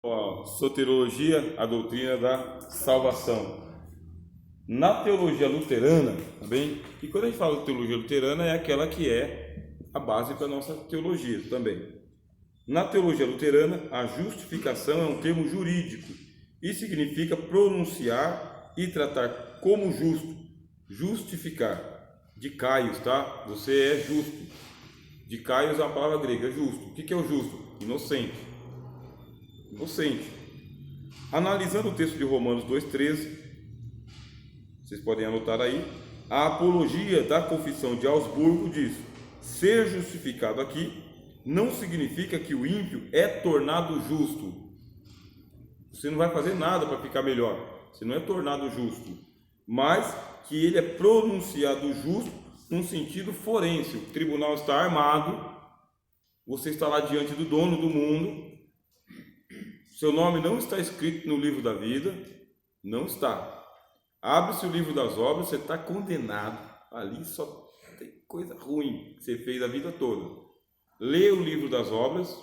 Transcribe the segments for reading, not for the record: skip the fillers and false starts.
A soteriologia, a doutrina da salvação. Na teologia luterana, tá bem? E quando a gente fala de teologia luterana, é aquela que é a base para a nossa teologia também. Na teologia luterana, a justificação é um termo jurídico e significa pronunciar e tratar como justo, justificar. De Caios, tá? Você é justo. De Caios é uma palavra grega, justo. O que é o justo? Inocente. Inocente. Analisando o texto de Romanos 2,13, vocês podem anotar aí, a apologia da confissão de Augsburgo diz: ser justificado aqui não significa que o ímpio é tornado justo. Você não vai fazer nada para ficar melhor, você não é tornado justo, mas que ele é pronunciado justo num sentido forense. O tribunal está armado, você está lá diante do dono do mundo, seu nome não está escrito no livro da vida, não está. Abre-se o livro das obras, você está condenado. Ali só tem coisa ruim que você fez a vida toda. Lê o livro das obras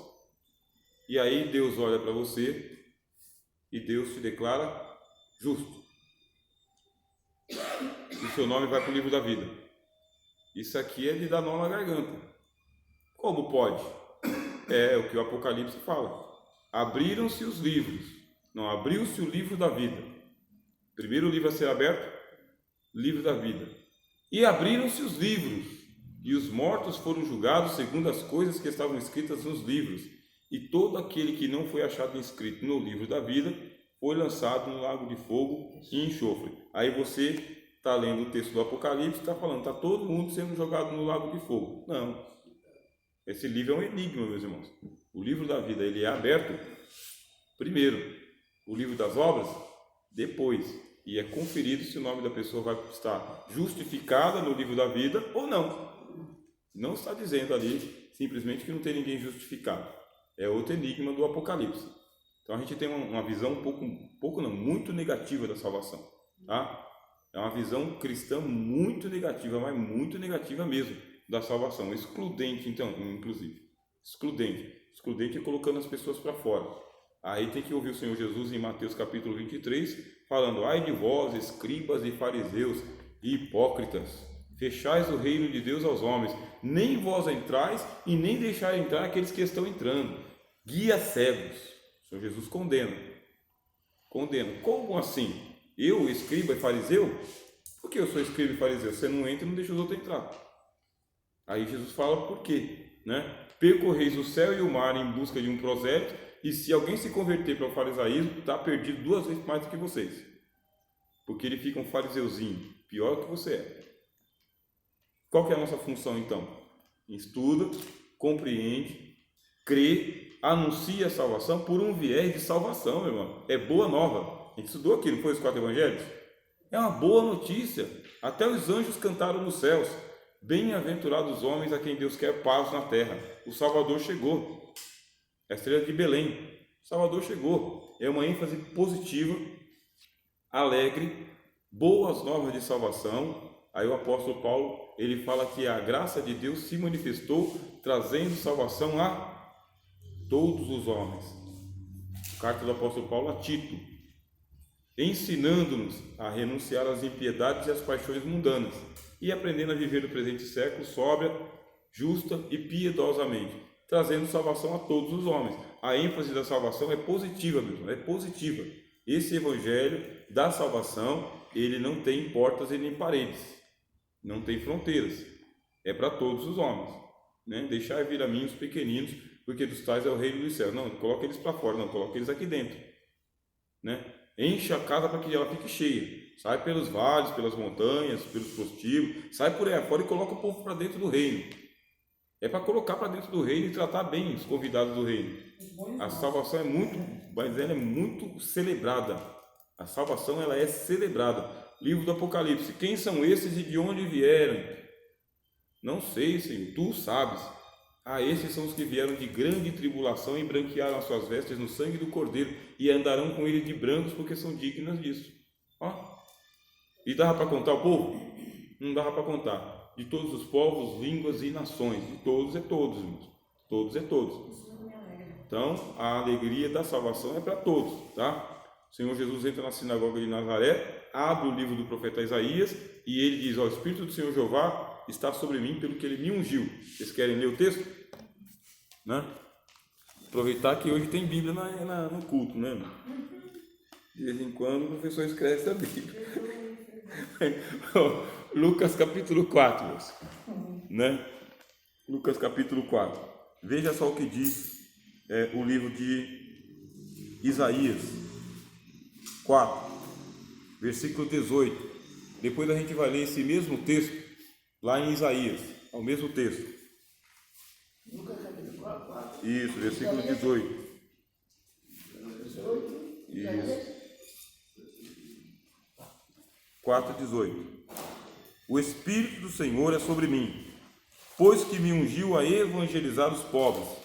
e aí Deus olha para você e Deus te declara justo. E seu nome vai para o livro da vida. Isso aqui é de dar nó na garganta. Como pode? É o que o Apocalipse fala. Abriram-se os livros. Não, abriu-se o livro da vida. Primeiro livro a ser aberto, livro da vida. E abriram-se os livros, e os mortos foram julgados segundo as coisas que estavam escritas nos livros. E todo aquele que não foi achado inscrito no livro da vida foi lançado no lago de fogo e enxofre. Aí você está lendo o texto do Apocalipse, está falando, está todo mundo sendo jogado no lago de fogo. Não. Esse livro é um enigma, meus irmãos. O livro da vida, ele é aberto primeiro. O livro das obras, depois, e é conferido se o nome da pessoa vai estar justificada no livro da vida ou não. Não está dizendo ali simplesmente que não tem ninguém justificado. É outro enigma do Apocalipse. Então a gente tem uma visão muito negativa da salvação, tá? É uma visão cristã muito negativa, mas muito negativa mesmo da salvação, excludente, então, inclusive, excludente colocando as pessoas para fora. Aí tem que ouvir o Senhor Jesus em Mateus capítulo 23, falando: ai de vós, escribas e fariseus e hipócritas, fechais o reino de Deus aos homens, nem vós entrais e nem deixai entrar aqueles que estão entrando, guia cegos. O Senhor Jesus condena. Como assim? Eu, escriba e fariseu? Por que eu sou escriba e fariseu? Você não entra e não deixa os outros entrar. Aí Jesus fala por quê, né? Percorreis o céu e o mar em busca de um prosélito, e se alguém se converter para o farisaísmo, está perdido 2 vezes mais do que vocês. Porque ele fica um fariseuzinho, pior do que você é. Qual que é a nossa função então? Estuda, compreende, crê, anuncia a salvação por um viés de salvação, meu irmão. É boa nova. A gente estudou aqui, não foi os 4 evangelhos? É uma boa notícia. Até os anjos cantaram nos céus. Bem-aventurados os homens a quem Deus quer paz na terra. O Salvador chegou. A estrela de Belém. O Salvador chegou. É uma ênfase positiva, alegre, boas novas de salvação. Aí o apóstolo Paulo, ele fala que a graça de Deus se manifestou, trazendo salvação a todos os homens. Carta do apóstolo Paulo a Tito, ensinando-nos a renunciar às impiedades e às paixões mundanas e aprendendo a viver no presente século sóbria, justa e piedosamente, trazendo salvação a todos os homens. A ênfase da salvação é positiva, mesmo, é positiva. Esse evangelho da salvação, ele não tem portas e nem paredes, não tem fronteiras, é para todos os homens, né? Deixai vir a mim os pequeninos, porque dos tais é o reino dos céus. Não coloque eles para fora, não, coloque eles aqui dentro, né? Enche a casa para que ela fique cheia. Sai pelos vales, pelas montanhas, pelos prostíbulos, sai por aí afora e coloca o povo para dentro do reino. É para colocar para dentro do reino e tratar bem os convidados do reino. A salvação é muito, mas ela é muito celebrada. A salvação, ela é celebrada. Livro do Apocalipse: quem são esses e de onde vieram? Não sei, Senhor, tu sabes. Esses são os que vieram de grande tribulação e branquearam as suas vestes no sangue do Cordeiro e andarão com ele de brancos, porque são dignas disso. E dava para contar o povo? Não dava para contar. De todos os povos, línguas e nações. De todos é todos, irmãos. Todos é todos. Então, a alegria da salvação é para todos, tá? O Senhor Jesus entra na sinagoga de Nazaré, abre o livro do profeta Isaías e ele diz: ó, o Espírito do Senhor Jeová está sobre mim pelo que ele me ungiu. Vocês querem ler o texto? Né? Aproveitar que hoje tem Bíblia no culto, né? De vez em quando o professor escreve essa Bíblia. Lucas capítulo 4, né? Lucas capítulo 4. Veja só o que diz o livro de Isaías 4, versículo 18. Depois a gente vai ler esse mesmo texto lá em Isaías, é o mesmo texto. Lucas capítulo 4. Isso, versículo 18. Isso. 4:18. O Espírito do Senhor é sobre mim, pois que me ungiu a evangelizar os pobres.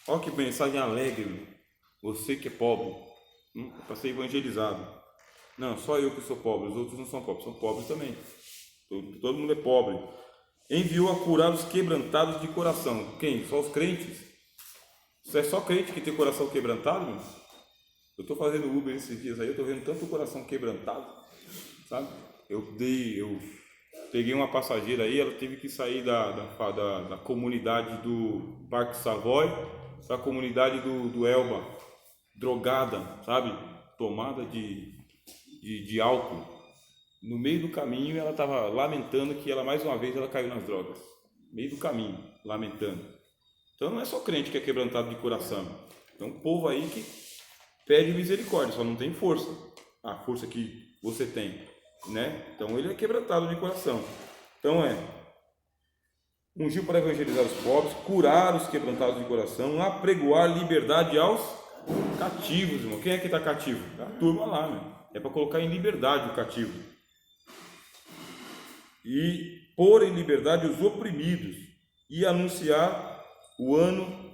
Olha que mensagem alegre. Você que é pobre, para ser evangelizado. Não, só eu que sou pobre, os outros não são pobres também. Todo mundo é pobre. Enviou a curar os quebrantados de coração. Quem? Só os crentes? Isso é só crente que tem coração quebrantado, meu? Eu estou fazendo Uber esses dias aí, eu estou vendo tanto coração quebrantado, sabe? Eu peguei uma passageira aí, ela teve que sair da comunidade do Parque Savoy para a comunidade do Elba, drogada, sabe? Tomada de álcool. No meio do caminho ela estava lamentando que ela mais uma vez ela caiu nas drogas. No meio do caminho, lamentando. Então não é só crente que é quebrantado de coração. Então um povo aí que pede misericórdia, só não tem força. A força que você tem, né? Então ele é quebrantado de coração. Então ungiu para evangelizar os pobres, curar os quebrantados de coração, apregoar liberdade aos cativos, irmão. Quem é que está cativo? A turma lá, né? É para colocar em liberdade o cativo. E pôr em liberdade os oprimidos e anunciar o ano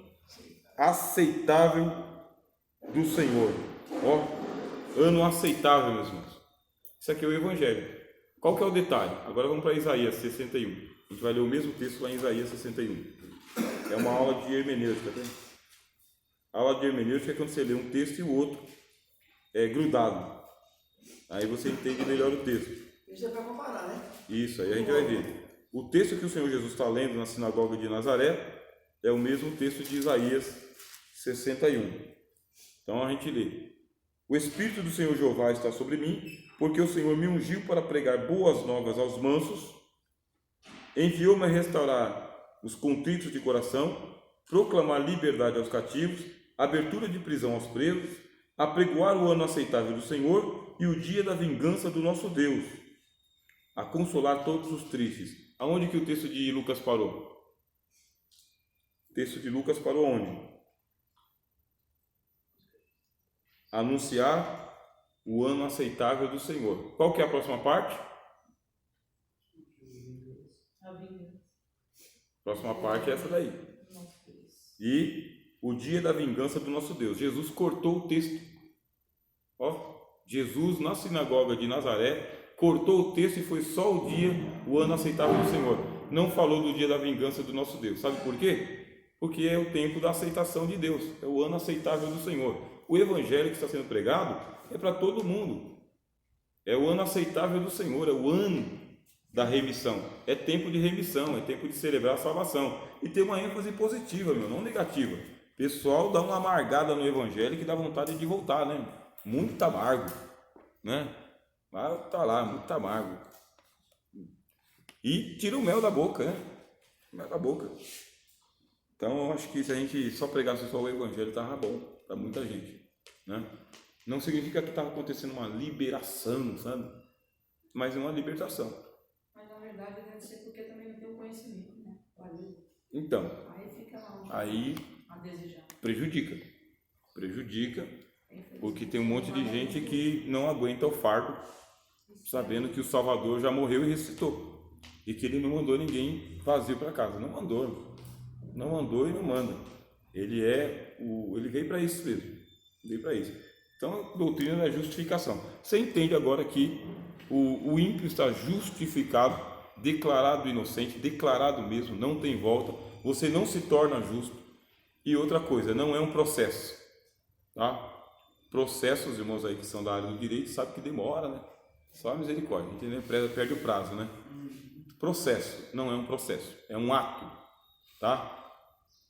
aceitável do Senhor. Ó, ano aceitável, meus irmãos. Isso aqui é o Evangelho. Qual que é o detalhe? Agora vamos para Isaías 61. A gente vai ler o mesmo texto lá em Isaías 61. É uma aula de hermenêutica, tá? A aula de hermenêutica é quando você lê um texto e o outro é grudado. Aí você entende melhor o texto. Isso é para comparar, né? Isso, aí a gente vai ver. O texto que o Senhor Jesus está lendo na sinagoga de Nazaré é o mesmo texto de Isaías 61. Então a gente lê: o Espírito do Senhor Jeová está sobre mim, porque o Senhor me ungiu para pregar boas novas aos mansos, enviou-me a restaurar os contritos de coração, proclamar liberdade aos cativos, abertura de prisão aos presos, apregoar o ano aceitável do Senhor e o dia da vingança do nosso Deus, a consolar todos os tristes. Aonde que o texto de Lucas parou? O texto de Lucas parou onde? Anunciar o ano aceitável do Senhor. Qual que é a próxima parte? A próxima parte é essa daí. E o dia da vingança do nosso Deus. Jesus cortou o texto. Ó, Jesus na sinagoga de Nazaré cortou o texto e foi só o dia, o ano aceitável do Senhor. Não falou do dia da vingança do nosso Deus. Sabe por quê? Porque é o tempo da aceitação de Deus. É o ano aceitável do Senhor. O evangelho que está sendo pregado é para todo mundo. É o ano aceitável do Senhor, é o ano da remissão. É tempo de remissão, é tempo de celebrar a salvação. E tem uma ênfase positiva, meu, não negativa. O pessoal dá uma amargada no evangelho que dá vontade de voltar, né? Muito amargo, né? Mas tá lá, muito amargo. E tira o mel da boca, né? O mel da boca. Então, eu acho que se a gente só pregasse só o evangelho, estava bom para muita gente, né? Não significa que estava acontecendo uma liberação, sabe? Mas é uma libertação. Mas na verdade deve ser porque também não tem o conhecimento, né? Então, aí fica aí a desejar. Prejudica, porque tem um monte de gente que não aguenta o fardo, sabendo que o Salvador já morreu e ressuscitou, e que ele não mandou ninguém vazio para casa. Não mandou e não manda. Ele veio para isso mesmo. Veio para isso. Então, a doutrina da justificação. Você entende agora que o ímpio está justificado, declarado inocente, declarado mesmo, não tem volta. Você não se torna justo. E outra coisa, não é um processo, tá? Processos, irmãos aí que são da área do direito, sabe que demora, né? Só a misericórdia, entendeu? Perde o prazo, né? Processo, não é um processo, é um ato, tá?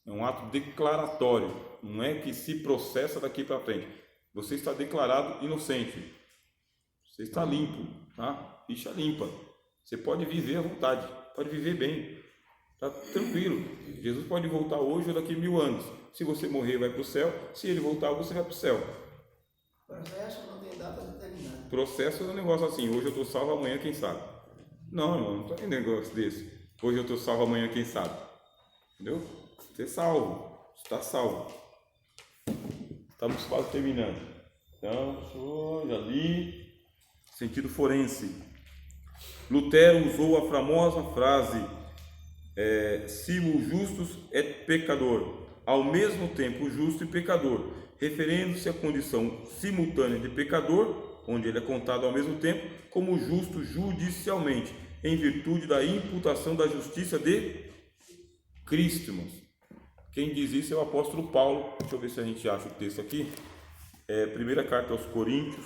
É um ato declaratório, não é que se processa daqui para frente. Você está declarado inocente, você está limpo, tá? Ficha limpa, você pode viver à vontade, pode viver bem, tá tranquilo. Jesus pode voltar hoje ou daqui a 1000 anos. Se você morrer, vai para o céu. Se ele voltar, você vai para o céu. Processo não tem data determinada. Processo é um negócio assim, hoje eu estou salvo, amanhã quem sabe. Não, irmão, não tem negócio desse. Hoje eu estou salvo, amanhã quem sabe. Entendeu? Você é salvo, está salvo. Estamos quase terminando. Então, já li. Sentido forense. Lutero usou a famosa frase: se o justus et pecador, ao mesmo tempo justo e pecador, referindo-se à condição simultânea de pecador, onde ele é contado ao mesmo tempo como justo judicialmente, em virtude da imputação da justiça de Cristo, irmãos. Quem diz isso é o apóstolo Paulo. Deixa eu ver se a gente acha o texto aqui. Primeira carta aos Coríntios,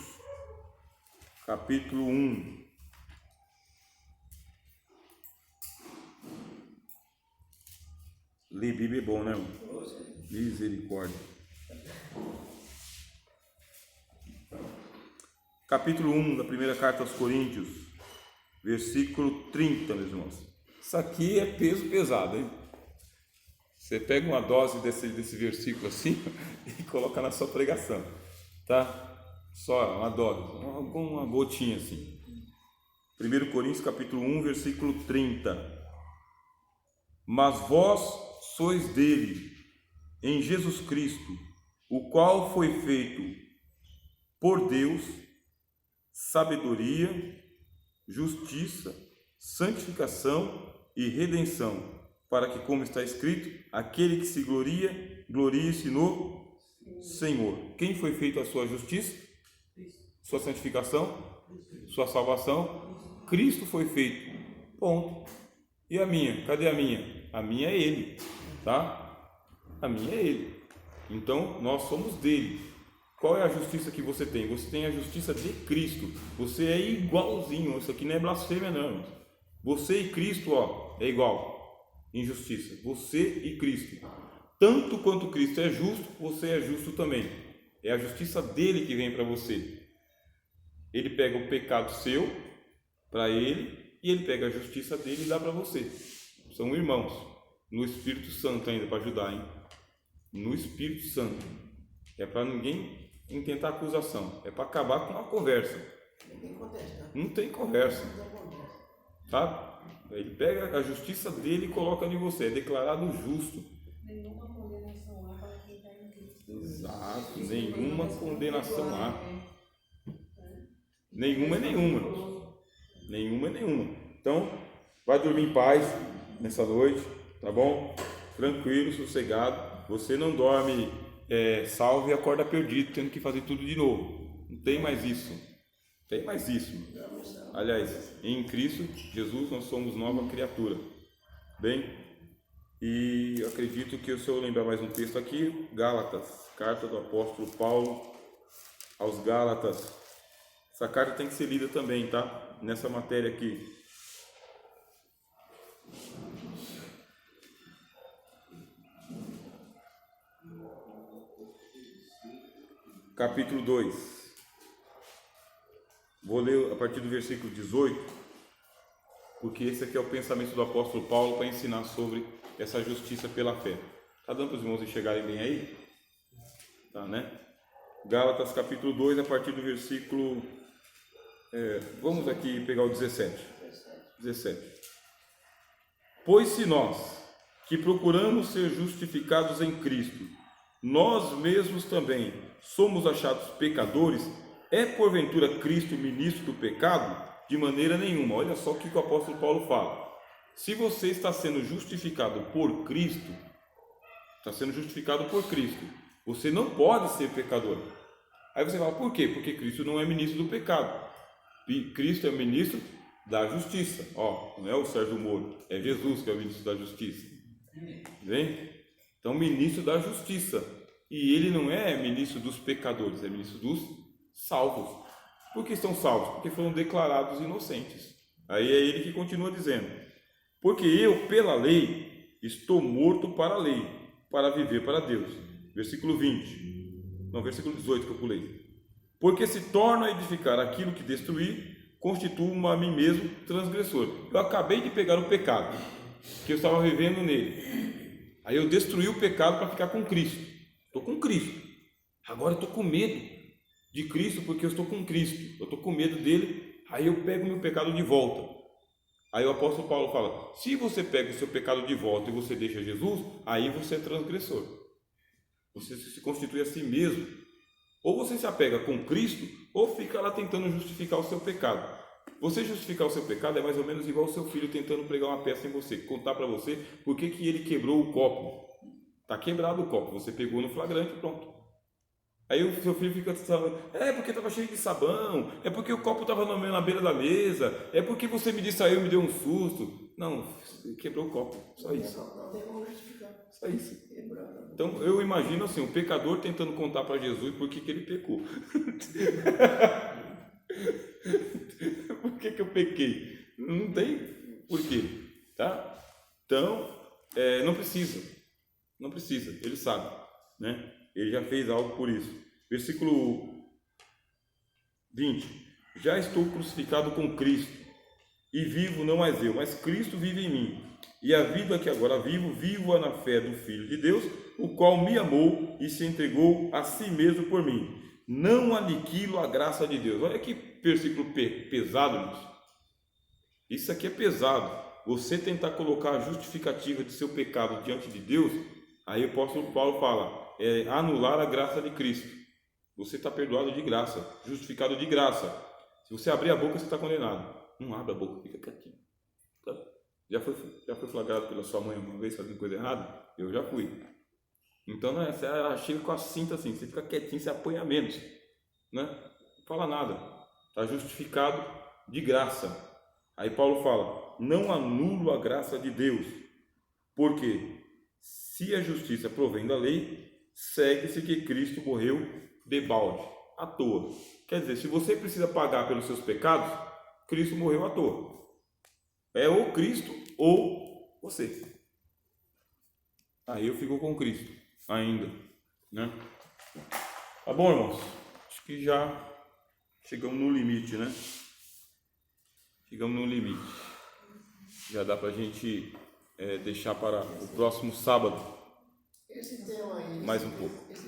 capítulo 1. Ler Bíblia é bom, né, irmão? Misericórdia. Capítulo 1 da primeira carta aos Coríntios, versículo 30, meus irmãos. Isso aqui é peso pesado, hein? Você pega uma dose desse versículo assim e coloca na sua pregação, tá? Só uma dose, uma gotinha assim. 1 Coríntios capítulo 1, versículo 30. Mas vós sois dele, em Jesus Cristo, o qual foi feito por Deus sabedoria, justiça, santificação e redenção, para que, como está escrito, aquele que se gloria, glorie-se no Senhor. Quem foi feito a sua justiça? Sua santificação? Sua salvação? Cristo foi feito. Ponto. E a minha? Cadê a minha? A minha é Ele, tá? A minha é Ele. Então, nós somos dele. Qual é a justiça que você tem? Você tem a justiça de Cristo. Você é igualzinho. Isso aqui não é blasfêmia, não. Você e Cristo, ó, é igual em justiça. Você e Cristo. Tanto quanto Cristo é justo, você é justo também. É a justiça dele que vem para você. Ele pega o pecado seu para ele e ele pega a justiça dele e dá para você. São irmãos. No Espírito Santo ainda para ajudar, hein? No Espírito Santo. É para ninguém intentar acusação. É para acabar com a conversa. Ninguém contesta. Não tem conversa. Não acontece. Tá? Ele pega a justiça dele e coloca em você. É declarado justo. Nenhuma condenação há para quem está em Cristo. Exato. Nenhuma condenação há. Nenhuma é nenhuma. Nenhuma é nenhuma. Então, vai dormir em paz nessa noite, tá bom? Tranquilo, sossegado. Você não dorme salvo e acorda perdido, tendo que fazer tudo de novo. Não tem mais isso. Tem mais isso. Aliás, em Cristo Jesus nós somos nova criatura. Bem, e eu acredito que se eu lembrar mais um texto aqui, Gálatas, carta do apóstolo Paulo aos Gálatas. Essa carta tem que ser lida também, tá? Nessa matéria aqui. Capítulo 2. Vou ler a partir do versículo 18, porque esse aqui é o pensamento do apóstolo Paulo para ensinar sobre essa justiça pela fé. Tá dando para os irmãos enxergarem bem aí? Tá, né? Gálatas capítulo 2, a partir do versículo... vamos aqui pegar o 17. 17. Pois se nós, que procuramos ser justificados em Cristo, nós mesmos também somos achados pecadores, é porventura Cristo ministro do pecado? De maneira nenhuma. Olha só o que o apóstolo Paulo fala. Se você está sendo justificado por Cristo, você não pode ser pecador. Aí você fala, por quê? Porque Cristo não é ministro do pecado. Cristo é ministro da justiça. Ó, não é o Sérgio Moro, é Jesus que é o ministro da justiça. Vem? Então, ministro da justiça. E ele não é ministro dos pecadores, é ministro dos salvos. Por que estão salvos? Porque foram declarados inocentes. Aí é ele que continua dizendo: porque eu, pela lei, estou morto para a lei, para viver para Deus. Versículo 20. Não, versículo 18 que eu pulei. Porque se torna a edificar aquilo que destruí, constituo a mim mesmo transgressor. Eu acabei de pegar o pecado, que eu estava vivendo nele. Aí eu destruí o pecado para ficar com Cristo. Estou com Cristo. Agora eu estou com medo de Cristo, porque eu estou com Cristo. Eu estou com medo dele. Aí eu pego meu pecado de volta. Aí o apóstolo Paulo fala: se você pega o seu pecado de volta e você deixa Jesus, aí você é transgressor. Você se constitui a si mesmo. Ou você se apega com Cristo, ou fica lá tentando justificar o seu pecado. Você justificar o seu pecado é mais ou menos igual o seu filho tentando pregar uma peça em você, contar para você por que ele quebrou o copo. Está quebrado o copo, você pegou no flagrante, pronto. Aí o seu filho fica falando: é porque estava cheio de sabão, é porque o copo estava na beira da mesa, é porque você me distraiu, me deu um susto. Não, quebrou o copo, só isso. Não tem como justificar. Só isso. Quebrando. Então eu imagino assim, o pecador tentando contar para Jesus por que ele pecou. Por que eu pequei? Não tem porquê, tá? Então, não precisa, ele sabe, né? Ele já fez algo por isso. Versículo 20: já estou crucificado com Cristo, e vivo não mais eu, mas Cristo vive em mim. E a vida que agora vivo-a na fé do Filho de Deus, o qual me amou e se entregou a si mesmo por mim. Não aniquilo a graça de Deus. Olha que versículo pesado, irmãos. Isso aqui é pesado. Você tentar colocar a justificativa de seu pecado diante de Deus, aí o apóstolo Paulo fala, é anular a graça de Cristo. Você está perdoado de graça, justificado de graça. Se você abrir a boca, você está condenado. Não abre a boca, fica quietinho. Tá? Já foi flagrado pela sua mãe uma vez fazendo coisa errada? Eu já fui. Então, né, você chega com a cinta assim, você fica quietinho, você apanha menos, né? Não fala nada. Está justificado de graça. Aí Paulo fala, não anulo a graça de Deus, porque se a justiça provém da lei, segue-se que Cristo morreu debalde, à toa. Quer dizer, se você precisa pagar pelos seus pecados, Cristo morreu à toa. É ou Cristo ou você. Aí eu fico com Cristo ainda, né? Tá bom, irmãos? Acho que já chegamos no limite, né? Chegamos no limite. Já dá pra gente deixar para o próximo sábado. Esse tema aí, Mais um pouco. Esse